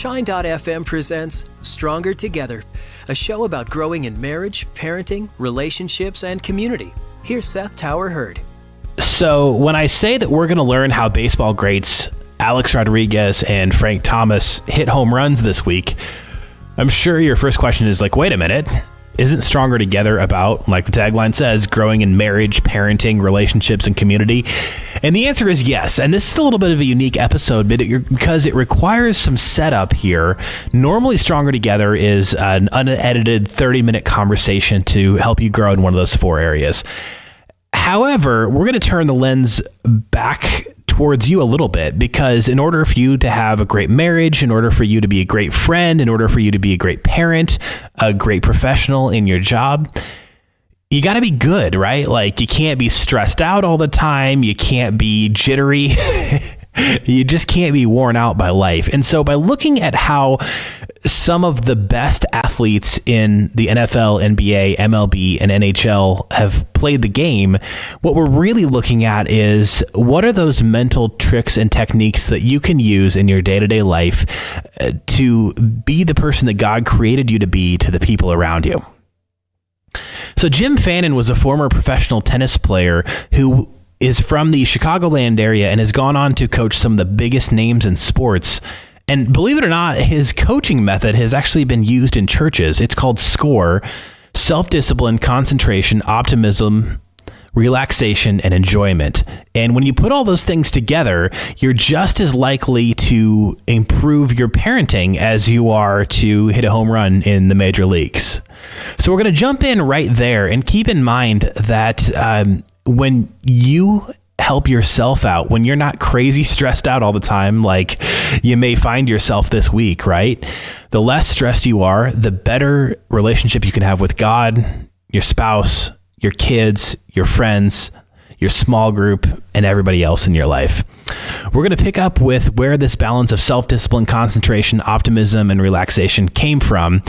Shine.fm presents Stronger Together, a show about growing in marriage, parenting, relationships, and community. Here's Seth Tower Hurd. So when I say that we're going to learn how baseball greats Alex Rodriguez and Frank Thomas hit home runs this week, I'm sure your first question is like, wait a minute, isn't Stronger Together about, like the tagline says, growing in marriage, parenting, relationships, and community? And the answer is yes. And this is a little bit of a unique episode because it requires some setup here. Normally, Stronger Together is an unedited 30-minute conversation to help you grow in one of those four areas. However, we're going to turn the lens back towards you a little bit, because in order for you to have a great marriage, in order for you to be a great friend, in order for you to be a great parent, a great professional in your job, you got to be good, right? Like, you can't be stressed out all the time. You can't be jittery. You just can't be worn out by life. And so by looking at how some of the best athletes in the NFL, NBA, MLB, and NHL have played the game, what we're really looking at is what are those mental tricks and techniques that you can use in your day-to-day life to be the person that God created you to be to the people around you. So Jim Fannin was a former professional tennis player who is from the Chicagoland area and has gone on to coach some of the biggest names in sports. And believe it or not, his coaching method has actually been used in churches. It's called SCORE: self-discipline, concentration, optimism, relaxation, and enjoyment. And when you put all those things together, you're just as likely to improve your parenting as you are to hit a home run in the major leagues. So we're going to jump in right there, and keep in mind that when you help yourself out, when you're not crazy stressed out all the time, like you may find yourself this week, right? The less stressed you are, the better relationship you can have with God, your spouse, your kids, your friends, your small group, and everybody else in your life. We're going to pick up with where this balance of self-discipline, concentration, optimism, and relaxation came from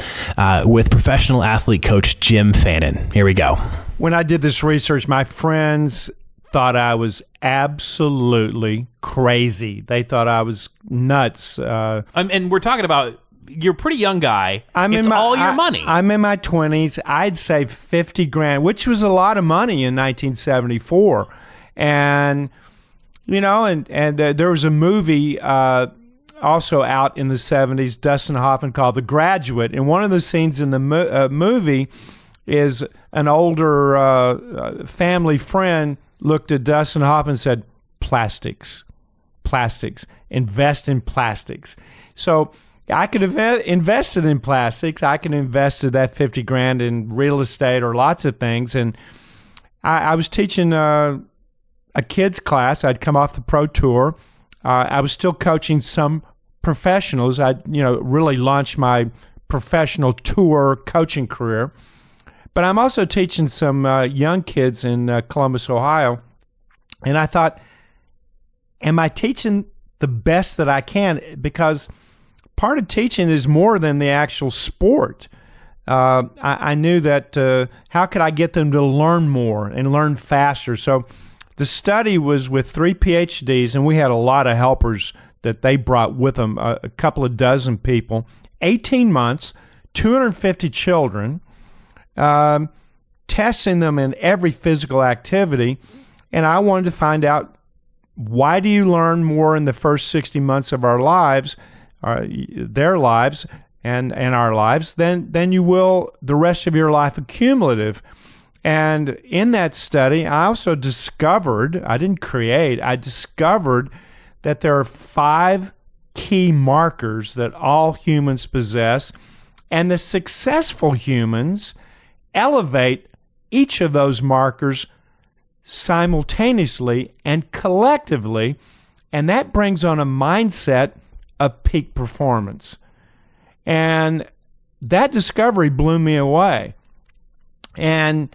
with professional athlete coach Jim Fannin. Here we go. When I did this research, my friends thought I was absolutely crazy. They thought I was nuts. And we're talking about, you're a pretty young guy. It's all your money. I'm in my 20s. I'd say $50,000, which was a lot of money in 1974. And, you know, and there was a movie also out in the 70s, Dustin Hoffman, called The Graduate. And one of the scenes in the movie is an older family friend looked at Dustin Hoffman and said, plastics, invest in plastics. So I could have invested in plastics. I could have invested that $50,000 in real estate or lots of things. And I was teaching a kids class. I'd come off the pro tour. I was still coaching some professionals. I really launched my professional tour coaching career. But I'm also teaching some young kids in Columbus, Ohio. And I thought, am I teaching the best that I can? Because part of teaching is more than the actual sport. I knew that how could I get them to learn more and learn faster? So the study was with 3 PhDs, and we had a lot of helpers that they brought with them, a couple of dozen people, 18 months, 250 children, testing them in every physical activity. And I wanted to find out, why do you learn more in the first 60 months of our lives, their lives and our lives, than you will the rest of your life accumulative? And in that study, I also discovered, I discovered that there are 5 key markers that all humans possess, and the successful humans elevate each of those markers simultaneously and collectively, and that brings on a mindset of peak performance. And that discovery blew me away. And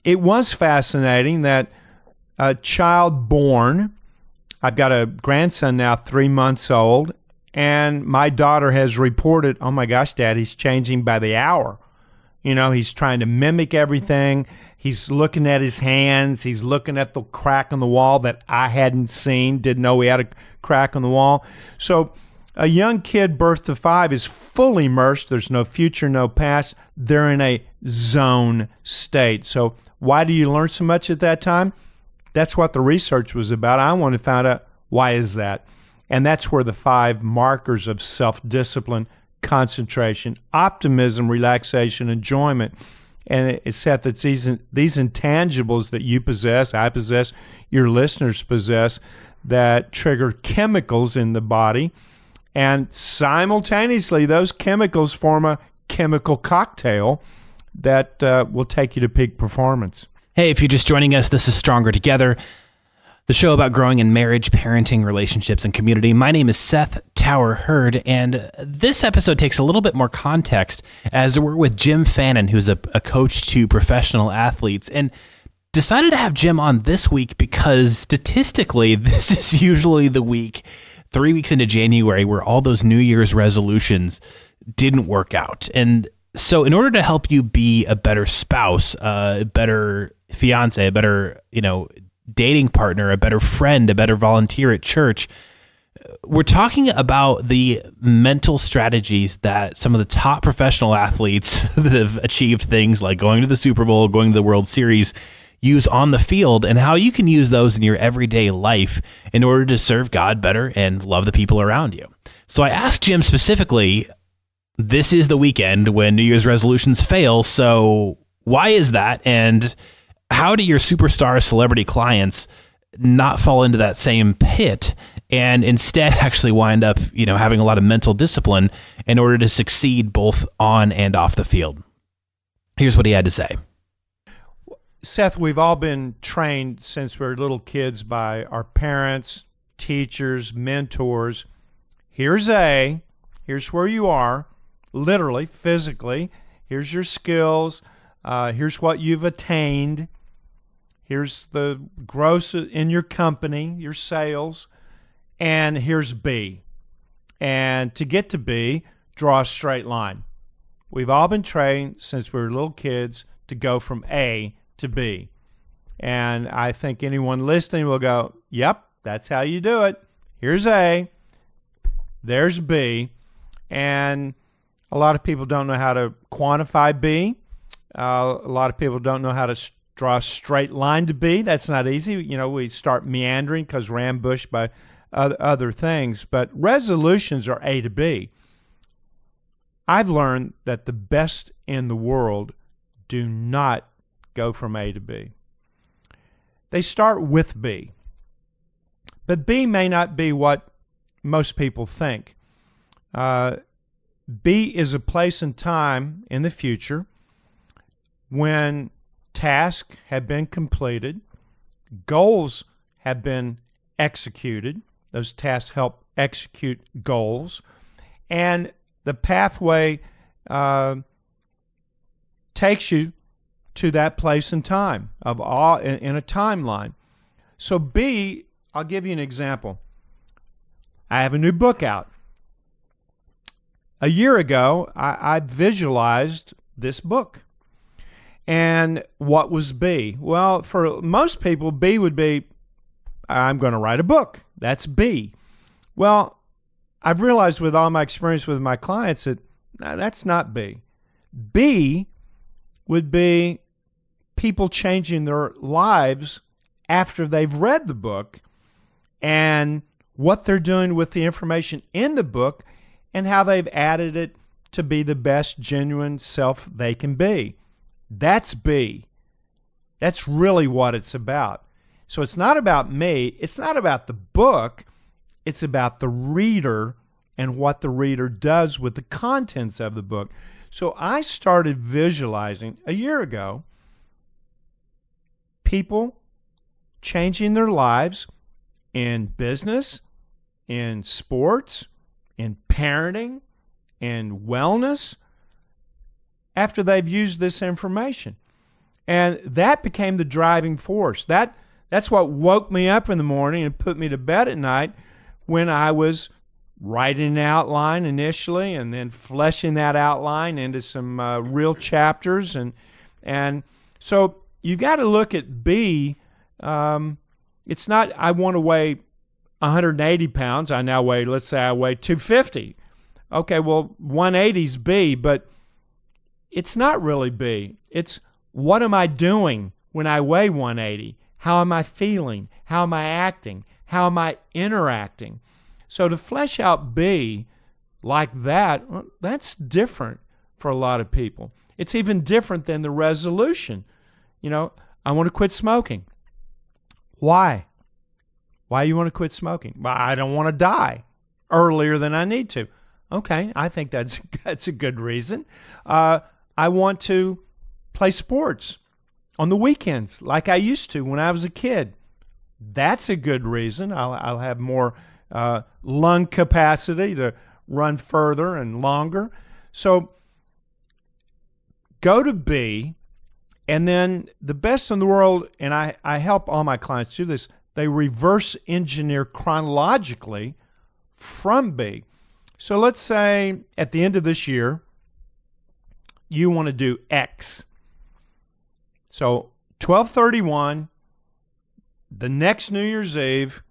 it was fascinating that a child born, I've got a grandson now 3 months old, and my daughter has reported, oh my gosh, Dad, he's changing by the hour. He's trying to mimic everything. He's looking at his hands. He's looking at the crack on the wall that I hadn't seen, didn't know he had a crack on the wall. So A young kid birth to 5 is fully immersed. There's no future, no past. They're in a zone state. So why do you learn so much at that time? That's what the research was about. I want to find out why is that. And that's where the 5 markers of self-discipline, concentration, optimism, relaxation, enjoyment, and it's Seth, it's these intangibles that you possess, I possess, your listeners possess, that trigger chemicals in the body. And simultaneously, those chemicals form a chemical cocktail that will take you to peak performance. Hey, if you're just joining us, this is Stronger Together, the show about growing in marriage, parenting, relationships, and community. My name is Seth Tower Hurd, and this episode takes a little bit more context as we're with Jim Fannin, who's a coach to professional athletes, and decided to have Jim on this week because statistically, this is usually the week, 3 weeks into January, where all those New Year's resolutions didn't work out. And so in order to help you be a better spouse, a better fiance, a better, dating partner, a better friend, a better volunteer at church, we're talking about the mental strategies that some of the top professional athletes that have achieved things like going to the Super Bowl, going to the World Series, use on the field, and how you can use those in your everyday life in order to serve God better and love the people around you. So I asked Jim specifically, this is the weekend when New Year's resolutions fail, so why is that? And how do your superstar celebrity clients not fall into that same pit and instead actually wind up, having a lot of mental discipline in order to succeed both on and off the field? Here's what he had to say. Seth, we've all been trained since we were little kids by our parents, teachers, mentors. Here's where you are, literally, physically. Here's your skills. Here's what you've attained. Here's the gross in your company, your sales. And here's B. And to get to B, draw a straight line. We've all been trained since we were little kids to go from A to B. And I think anyone listening will go, yep, that's how you do it. Here's A, there's B. And a lot of people don't know how to quantify B. A lot of people don't know how to draw a straight line to B. That's not easy. We start meandering because we're ambushed by other things. But resolutions are A to B. I've learned that the best in the world do not go from A to B. They start with B. But B may not be what most people think. B is a place and time in the future when tasks have been completed, goals have been executed. Those tasks help execute goals. And the pathway takes you to that place and time in a timeline. So B, I'll give you an example. I have a new book out. A year ago, I visualized this book. And what was B? Well, for most people, B would be, I'm going to write a book. That's B. Well, I've realized with all my experience with my clients that that's not B. B would be people changing their lives after they've read the book and what they're doing with the information in the book and how they've added it to be the best genuine self they can be. That's B. That's really what it's about. So it's not about me. It's not about the book. It's about the reader and what the reader does with the contents of the book. So I started visualizing a year ago people changing their lives in business, in sports, in parenting, in wellness, after they've used this information. And that became the driving force. That's what woke me up in the morning and put me to bed at night when I was writing an outline initially and then fleshing that outline into some real chapters. And so you got to look at B. It's not I want to weigh 180 pounds. I now weigh, let's say I weigh 250. Okay, well, 180 is B, but it's not really B. It's what am I doing when I weigh 180? How am I feeling? How am I acting? How am I interacting? So to flesh out B like that, well, that's different for a lot of people. It's even different than the resolution. I want to quit smoking. Why? Why you want to quit smoking? Well, I don't want to die earlier than I need to. Okay, I think that's a good reason. I want to play sports on the weekends like I used to when I was a kid. That's a good reason. I'll have more lung capacity to run further and longer. So go to B, and then the best in the world, and I help all my clients do this, they reverse engineer chronologically from B. So let's say at the end of this year, you want to do X. So 12/31, the next New Year's Eve,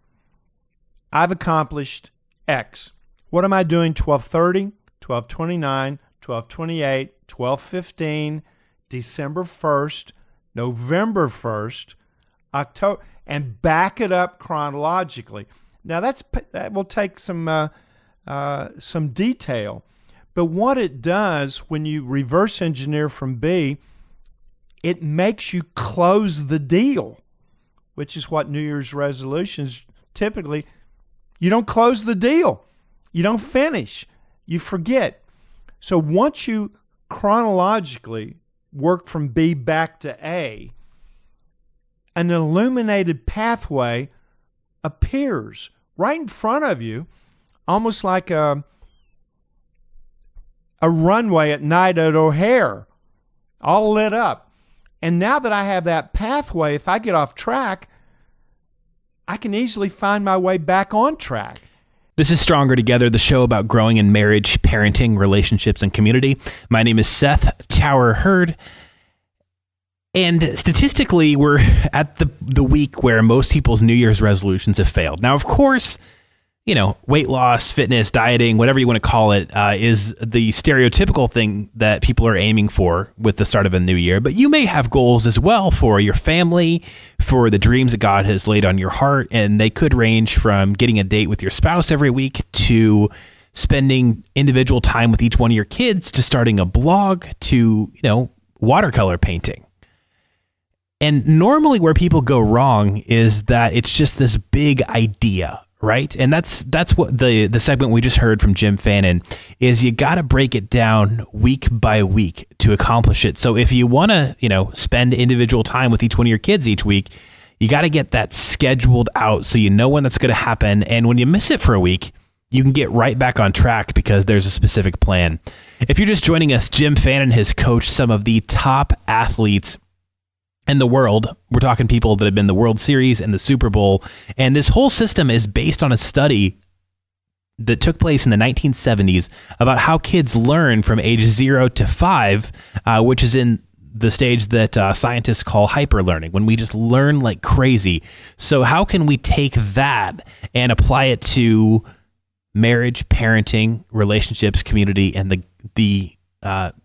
I've accomplished X. What am I doing 12/30, 12/29, 12/28, 12/15, December 1st, November 1st, October, and back it up chronologically. Now that will take some detail, but what it does when you reverse engineer from B, it makes you close the deal, which is what New Year's resolutions typically, you don't close the deal. You don't finish. You forget. So once you chronologically work from B back to A, an illuminated pathway appears right in front of you, almost like a runway at night at O'Hare, all lit up. And now that I have that pathway, if I get off track, I can easily find my way back on track. This is Stronger Together, the show about growing in marriage, parenting, relationships, and community. My name is Seth Tower Hurd. And statistically, we're at the week where most people's New Year's resolutions have failed. Now, of course, weight loss, fitness, dieting, whatever you want to call it, is the stereotypical thing that people are aiming for with the start of a new year. But you may have goals as well for your family, for the dreams that God has laid on your heart. And they could range from getting a date with your spouse every week to spending individual time with each one of your kids to starting a blog to, watercolor painting. And normally where people go wrong is that it's just this big idea, right? And that's what the segment we just heard from Jim Fannin is. You got to break it down week by week to accomplish it. So if you want to, spend individual time with each one of your kids each week, you got to get that scheduled out so you know when that's going to happen. And when you miss it for a week, you can get right back on track because there's a specific plan. If you're just joining us, Jim Fannin has coached some of the top athletes in the world. We're talking people that have been in the World Series and the Super Bowl. And this whole system is based on a study that took place in the 1970s about how kids learn from age 0 to 5, which is in the stage that scientists call hyperlearning, when we just learn like crazy. So how can we take that and apply it to marriage, parenting, relationships, community, and the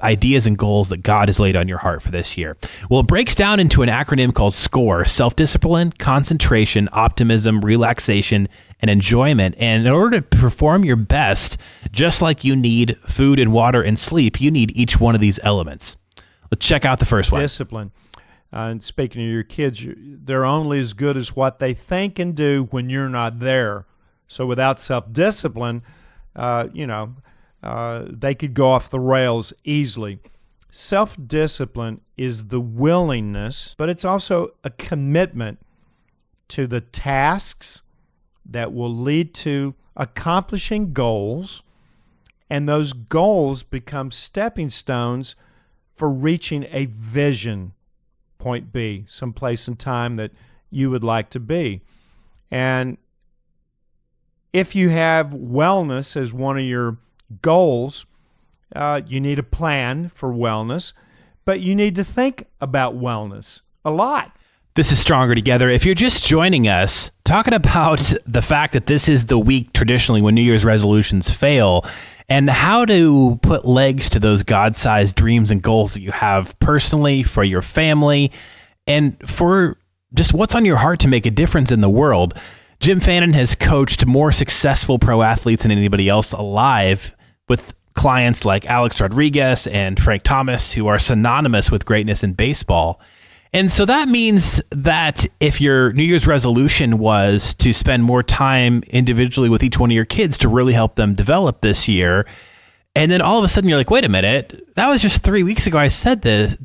ideas and goals that God has laid on your heart for this year? Well, it breaks down into an acronym called SCORE: self-discipline, concentration, optimism, relaxation, and enjoyment. And in order to perform your best, just like you need food and water and sleep, you need each one of these elements. Let's check out the first one. Discipline. And speaking of your kids, they're only as good as what they think and do when you're not there. So without self-discipline, they could go off the rails easily. Self-discipline is the willingness, but it's also a commitment to the tasks that will lead to accomplishing goals, and those goals become stepping stones for reaching a vision, point B, someplace in time that you would like to be. And if you have wellness as one of your goals, you need a plan for wellness, but you need to think about wellness a lot. This is Stronger Together. If you're just joining us, talking about the fact that this is the week traditionally when New Year's resolutions fail, and how to put legs to those God-sized dreams and goals that you have personally, for your family, and for just what's on your heart to make a difference in the world. Jim Fannin has coached more successful pro athletes than anybody else alive, with clients like Alex Rodriguez and Frank Thomas, who are synonymous with greatness in baseball. And so that means that if your New Year's resolution was to spend more time individually with each one of your kids to really help them develop this year, and then all of a sudden you're like, wait a minute, that was just 3 weeks ago I said this,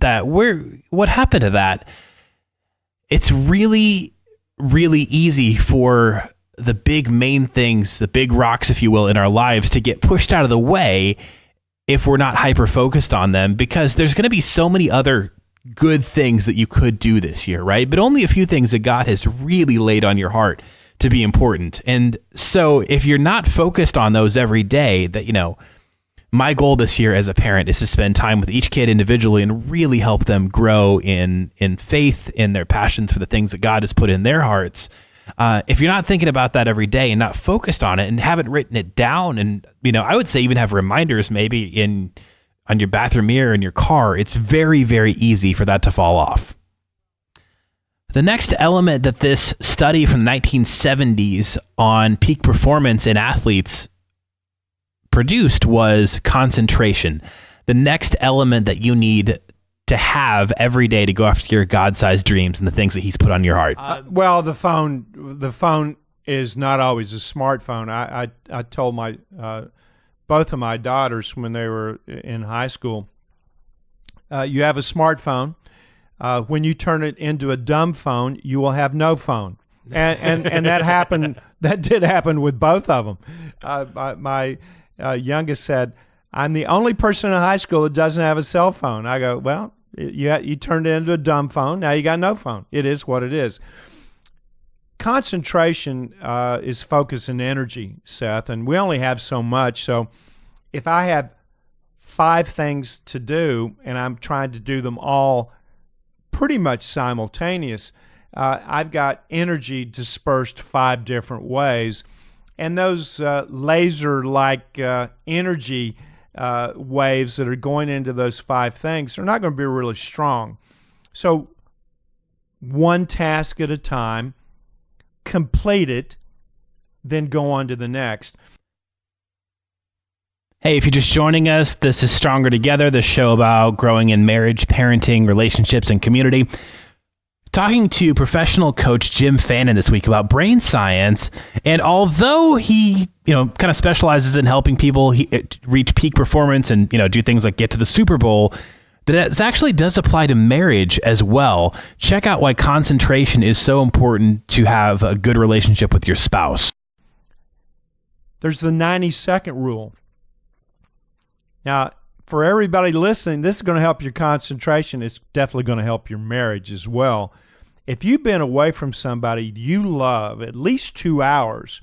what happened to that? It's really, really easy for the big main things, the big rocks, if you will, in our lives to get pushed out of the way if we're not hyper-focused on them, because there's going to be so many other good things that you could do this year, right? But only a few things that God has really laid on your heart to be important. And so if you're not focused on those every day, that, my goal this year as a parent is to spend time with each kid individually and really help them grow in faith, in their passions for the things that God has put in their hearts. If you're not thinking about that every day and not focused on it and haven't written it down, and, I would say even have reminders maybe on your bathroom mirror in your car, it's very, very easy for that to fall off. The next element that this study from the 1970s on peak performance in athletes produced was concentration. The next element that you need to have every day to go after your God-sized dreams and the things that He's put on your heart. Well, the phone is not always a smartphone. I told my both of my daughters when they were in high school, you have a smartphone. When you turn it into a dumb phone, you will have no phone. And that happened. That did happen with both of them. My youngest said, "I'm the only person in high school that doesn't have a cell phone." I go, "Well, you turned it into a dumb phone. Now you got no phone. It is what it is." Concentration is focus and energy, Seth, and we only have so much. So if I have 5 things to do and I'm trying to do them all pretty much simultaneous, I've got energy dispersed 5 different ways. And those laser-like energy waves that are going into those 5 things are not going to be really strong. So one task at a time, complete it, then go on to the next. Hey, if you're just joining us, this is Stronger Together, the show about growing in marriage, parenting, relationships, and community. Talking to professional coach Jim Fannin this week about brain science. And although he, kind of specializes in helping people reach peak performance and, do things like get to the Super Bowl, that it actually does apply to marriage as well. Check out why concentration is so important to have a good relationship with your spouse. There's the 90-second rule. Now, for everybody listening, this is going to help your concentration. It's definitely going to help your marriage as well. If you've been away from somebody you love at least 2 hours,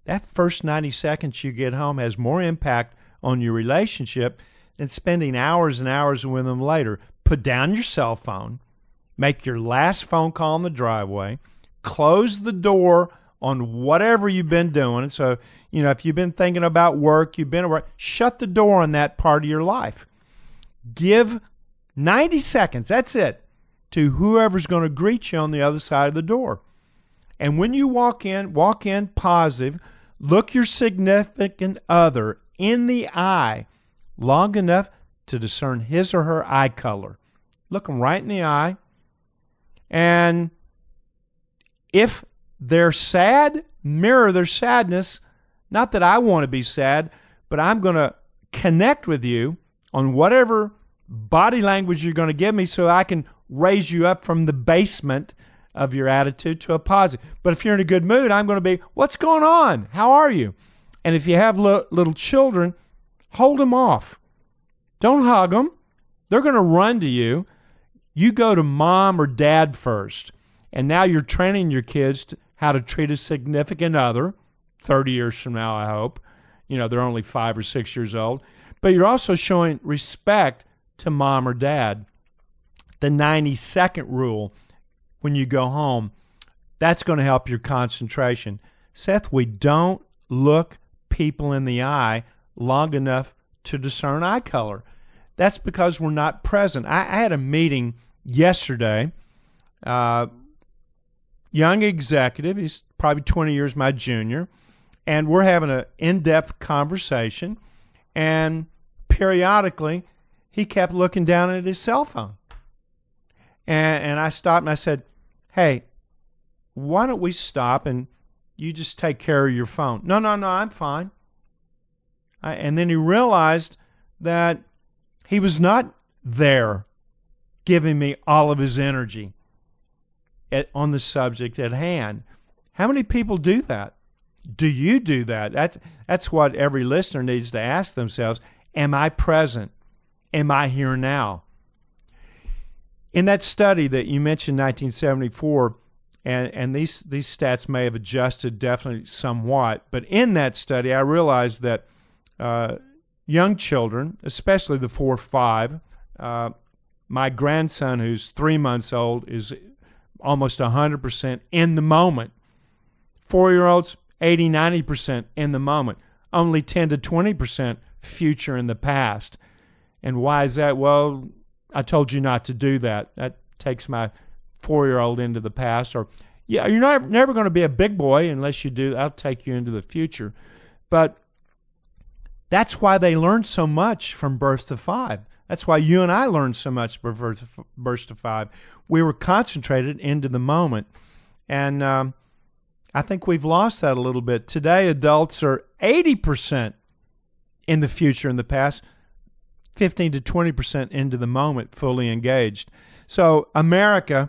that first 90 seconds you get home has more impact on your relationship than spending hours and hours with them later. Put down your cell phone, make your last phone call in the driveway, close the door on whatever you've been doing. So, if you've been thinking about work, shut the door on that part of your life. Give 90 seconds, that's it, to whoever's going to greet you on the other side of the door. And when you walk in positive, look your significant other in the eye long enough to discern his or her eye color. Look them right in the eye. And if they're sad, mirror their sadness. Not that I want to be sad, but I'm going to connect with you on whatever body language you're going to give me so I can raise you up from the basement of your attitude to a positive. But if you're in a good mood, I'm going to be, "What's going on? How are you?" And if you have little children, hold them off. Don't hug them. They're going to run to you. You go to mom or dad first. And now you're training your kids how to treat a significant other 30 years from now, I hope. They're only 5 or 6 years old. But you're also showing respect to mom or dad. The 90-second rule. when you go home. That's going to help your concentration. Seth, we don't look people in the eye long enough to discern eye color. That's because we're not present. I had a meeting yesterday, young executive, he's probably 20 years my junior, and we're having an in-depth conversation, and periodically he kept looking down at his cell phone. And I stopped and I said, hey, why don't we stop and you just take care of your phone? No, I'm fine. And then he realized that he was not there giving me all of his energy on the subject at hand. How many people do that? Do you do that? That's what every listener needs to ask themselves. Am I present? Am I here now? In that study that you mentioned, 1974, and these stats may have adjusted definitely somewhat, but in that study I realized that young children, especially the 4 or 5, my grandson who's 3 months old is almost 100% in the moment. 4-year-olds, 80-90% in the moment. Only 10 to 20% future in the past. And why is that? Well, I told you not to do that. That takes my 4-year-old into the past. Or, yeah, you're never going to be a big boy unless you do. I'll take you into the future. But that's why they learn so much from birth to 5. That's why you and I learned so much from birth to 5. We were concentrated into the moment. And I think we've lost that a little bit. Today, adults are 80% in the future and the past, 15 to 20% into the moment, fully engaged. So America,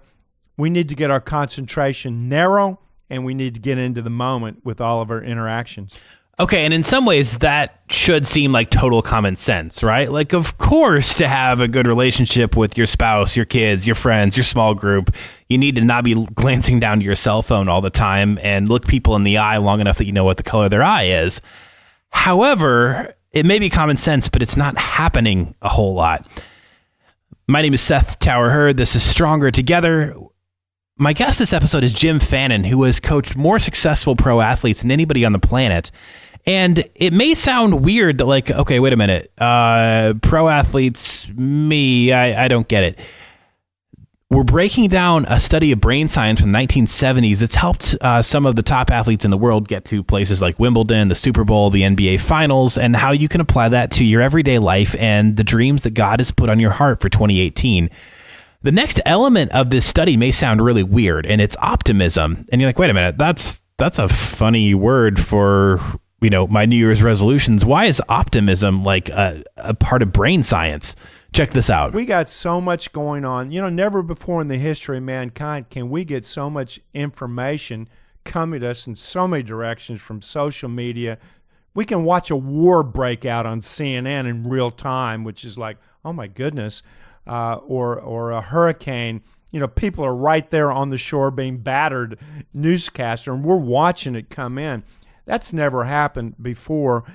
we need to get our concentration narrow, and we need to get into the moment with all of our interactions. Okay, and in some ways that should seem like total common sense, right? Like, of course, to have a good relationship with your spouse, your kids, your friends, your small group, you need to not be glancing down to your cell phone all the time and look people in the eye long enough that you know what the color of their eye is. However, it may be common sense, but it's not happening a whole lot. My name is Seth Tower Hurd. This is Stronger Together. My guest this episode is Jim Fannin, who has coached more successful pro athletes than anybody on the planet. And it may sound weird that, like, okay, wait a minute, pro athletes, me, I don't get it. We're breaking down a study of brain science from the 1970s that's helped some of the top athletes in the world get to places like Wimbledon, the Super Bowl, the NBA Finals, and how you can apply that to your everyday life and the dreams that God has put on your heart for 2018. The next element of this study may sound really weird, and it's optimism. And you're like, wait a minute, that's a funny word for, you know, my New Year's resolutions. Why is optimism like a part of brain science? Check this out. We got so much going on. You know, never before in the history of mankind can we get so much information coming to us in so many directions from social media. We can watch a war break out on CNN in real time, which is like, oh my goodness, or a hurricane. You know, people are right there on the shore being battered, newscaster, and we're watching it come in. That's never happened before.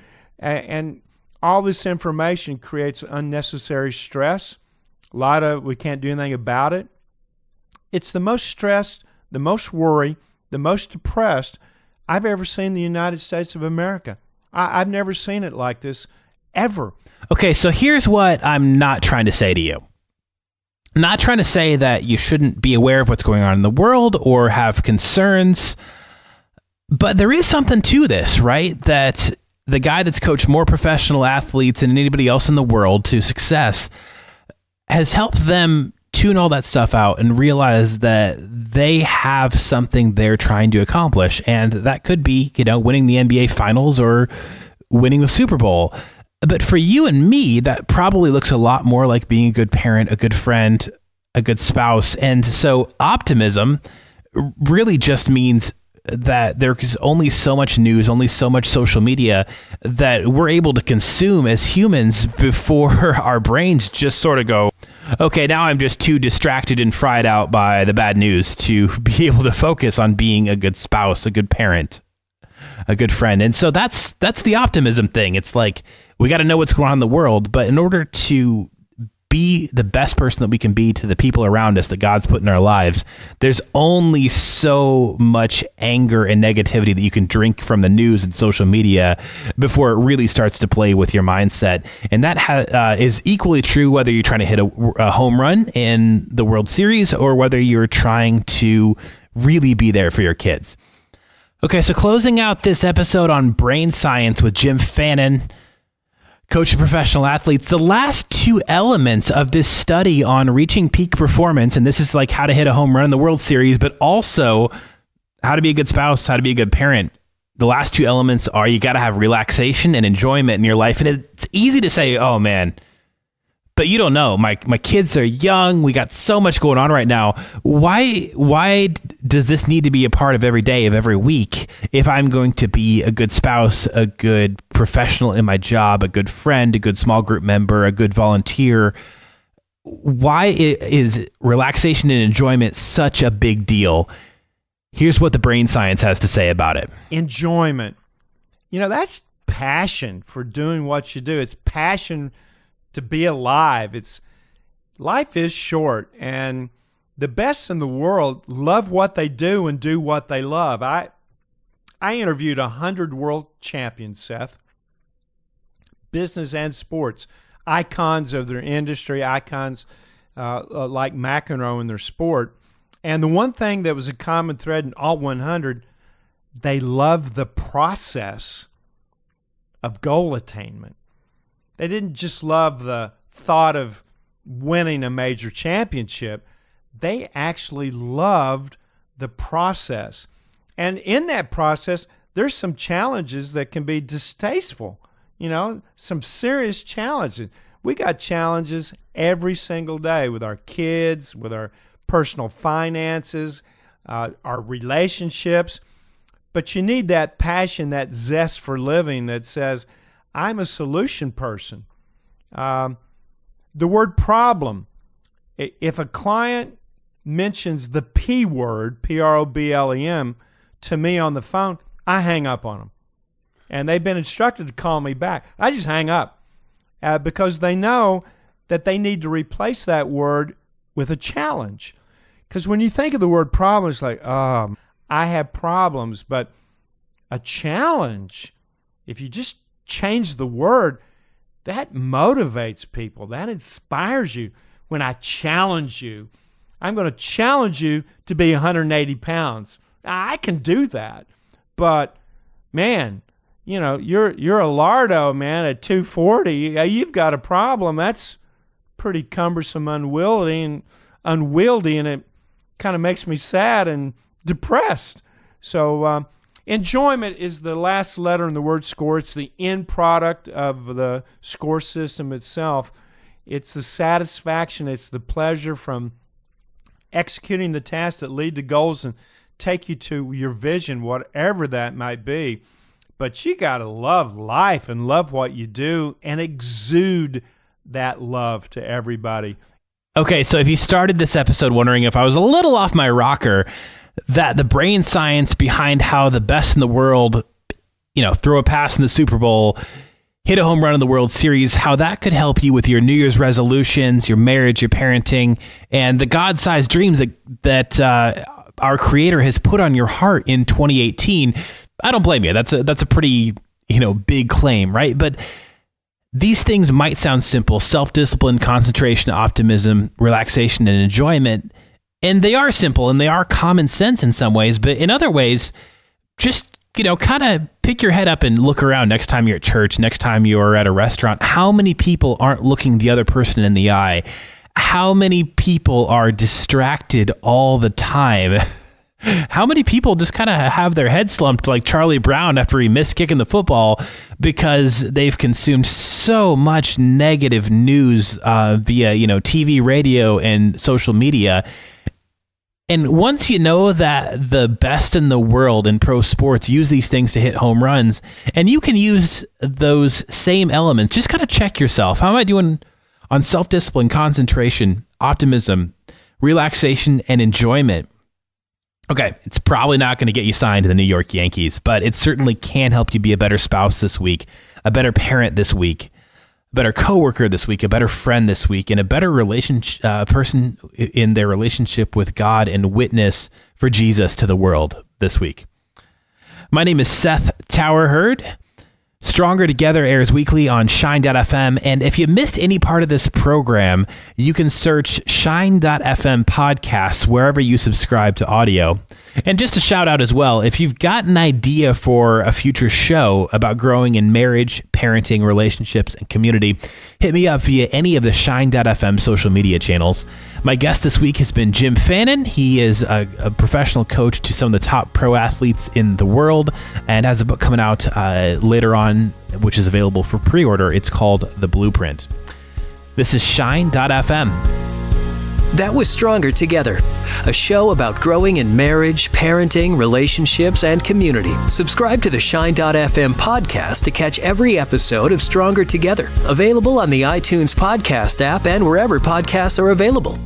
And all this information creates unnecessary stress. We can't do anything about it. It's the most stressed, the most worried, the most depressed I've ever seen the United States of America. I've never seen it like this, ever. Okay, so here's what I'm not trying to say to you. I'm not trying to say that you shouldn't be aware of what's going on in the world or have concerns, but there is something to this, right? That the guy that's coached more professional athletes than anybody else in the world to success has helped them tune all that stuff out and realize that they have something they're trying to accomplish. And that could be, you know, winning the NBA Finals or winning the Super Bowl. But for you and me, that probably looks a lot more like being a good parent, a good friend, a good spouse. And so optimism really just means that there's only so much news, only so much social media that we're able to consume as humans before our brains just sort of go, okay, now I'm just too distracted and fried out by the bad news to be able to focus on being a good spouse, a good parent, a good friend. And so that's the optimism thing. It's like, we got to know what's going on in the world, but in order to be the best person that we can be to the people around us that God's put in our lives, there's only so much anger and negativity that you can drink from the news and social media before it really starts to play with your mindset. And that is equally true whether you're trying to hit a home run in the World Series or whether you're trying to really be there for your kids. Okay, so closing out this episode on brain science with Jim Fannin, coach of professional athletes, the last two elements of this study on reaching peak performance, and this is like how to hit a home run in the World Series, but also how to be a good spouse, how to be a good parent. The last two elements are you got to have relaxation and enjoyment in your life. And it's easy to say, oh man, but you don't know. My kids are young. We got so much going on right now. Why does this need to be a part of every day of every week if I'm going to be a good spouse, a good professional in my job, a good friend, a good small group member, a good volunteer? Why is relaxation and enjoyment such a big deal? Here's what the brain science has to say about it. Enjoyment. That's passion for doing what you do. It's passion to be alive. Life is short, and the best in the world love what they do and do what they love. I interviewed 100 world champions, Seth, business and sports, icons of their industry, icons like McEnroe in their sport. And the one thing that was a common thread in all 100, they love the process of goal attainment. They didn't just love the thought of winning a major championship. They actually loved the process. And in that process, there's some challenges that can be distasteful, some serious challenges. We got challenges every single day with our kids, with our personal finances, our relationships. But you need that passion, that zest for living that says, I'm a solution person. The word problem, if a client mentions the P word, P-R-O-B-L-E-M, to me on the phone, I hang up on them. And they've been instructed to call me back. I just hang up because they know that they need to replace that word with a challenge. Because when you think of the word problem, it's like, I have problems. But a challenge, if you just change the word, that motivates people. That inspires you. When I challenge you, I'm going to challenge you to be 180 pounds. I can do that. But, man, you're a lardo, man, at 240. You've got a problem. That's pretty cumbersome, unwieldy, and it kind of makes me sad and depressed. So, enjoyment is the last letter in the word score. It's the end product of the score system itself. It's the satisfaction. It's the pleasure from executing the tasks that lead to goals and take you to your vision, whatever that might be. But you got to love life and love what you do and exude that love to everybody. Okay, so if you started this episode wondering if I was a little off my rocker, that the brain science behind how the best in the world, throw a pass in the Super Bowl, hit a home run in the World Series, how that could help you with your New Year's resolutions, your marriage, your parenting, and the God-sized dreams that our Creator has put on your heart in 2018. I don't blame you. That's a pretty, big claim, right? But these things might sound simple: self-discipline, concentration, optimism, relaxation, and enjoyment. And they are simple and they are common sense in some ways, but in other ways, just, kind of pick your head up and look around next time you're at church, next time you're at a restaurant. How many people aren't looking the other person in the eye? How many people are distracted all the time? How many people just kind of have their head slumped like Charlie Brown after he missed kicking the football because they've consumed so much negative news via, TV, radio, and social media? And once you know that the best in the world in pro sports use these things to hit home runs, and you can use those same elements, just kind of check yourself. How am I doing on self-discipline, concentration, optimism, relaxation, and enjoyment? Okay, it's probably not going to get you signed to the New York Yankees, but it certainly can help you be a better spouse this week, a better parent this week, better coworker this week, a better friend this week, and a better person in their relationship with God and witness for Jesus to the world this week. My name is Seth Towerherd. Stronger Together airs weekly on Shine.fm, and if you missed any part of this program, you can search Shine.fm podcasts wherever you subscribe to audio. And just a shout out as well, if you've got an idea for a future show about growing in marriage, parenting, relationships, and community, hit me up via any of the Shine.fm social media channels. My guest this week has been Jim Fannin. He is a professional coach to some of the top pro athletes in the world and has a book coming out later on, which is available for pre-order. It's called The Blueprint. This is Shine.fm. That was Stronger Together, a show about growing in marriage, parenting, relationships, and community. Subscribe to the Shine.fm podcast to catch every episode of Stronger Together, available on the iTunes podcast app and wherever podcasts are available.